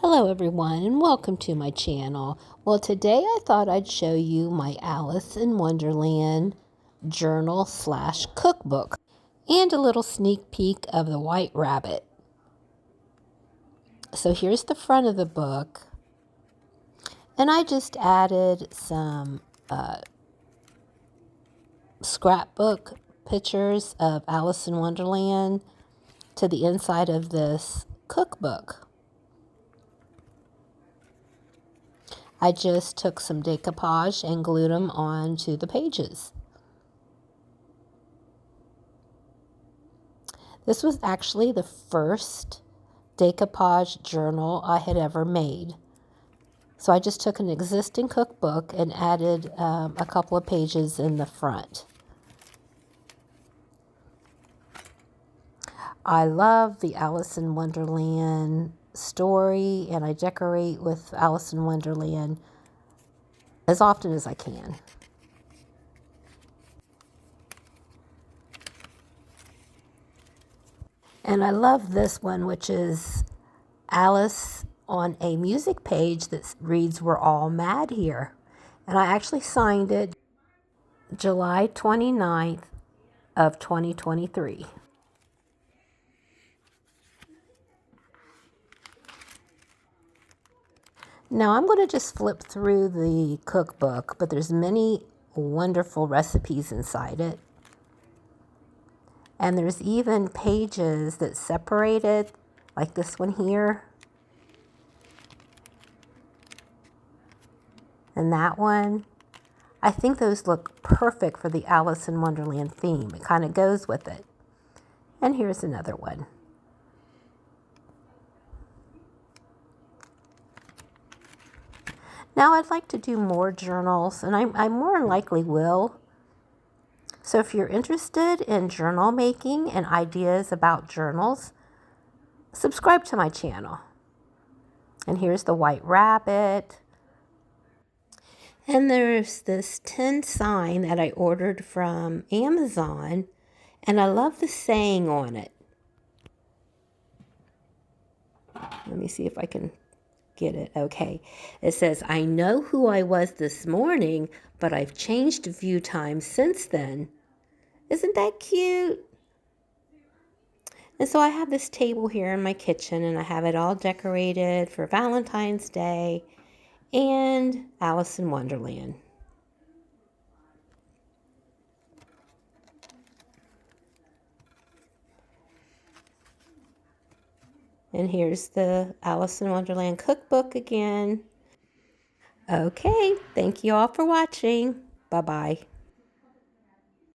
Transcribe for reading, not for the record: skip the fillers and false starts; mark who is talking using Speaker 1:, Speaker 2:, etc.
Speaker 1: Hello everyone and welcome to my channel. Well, today I thought I'd show you my Alice in Wonderland journal / cookbook and a little sneak peek of the White Rabbit. So here's the front of the book, and I just added some scrapbook pictures of Alice in Wonderland to the inside of this cookbook. I just took some decoupage and glued them onto the pages. This was actually the first decoupage journal I had ever made. So I just took an existing cookbook and added a couple of pages in the front. I love the Alice in Wonderland story, and I decorate with Alice in Wonderland as often as I can. And I love this one, which is Alice on a music page that reads, "We're all mad here." And I actually signed it July 29th of 2023. Now I'm going to just flip through the cookbook, but there's many wonderful recipes inside it. And there's even pages that separate it, like this one here. And that one. I think those look perfect for the Alice in Wonderland theme. It kind of goes with it. And here's another one. Now I'd like to do more journals, and I more than likely will. So if you're interested in journal making and ideas about journals, subscribe to my channel. And here's the White Rabbit. And there's this tin sign that I ordered from Amazon, and I love the saying on it. Let me see if I can get it. Okay. It says, "I know who I was this morning, but I've changed a few times since then." Isn't that cute? And so I have this table here in my kitchen, and I have it all decorated for Valentine's Day and Alice in Wonderland. And here's the Alice in Wonderland cookbook again. Okay, thank you all for watching. Bye-bye.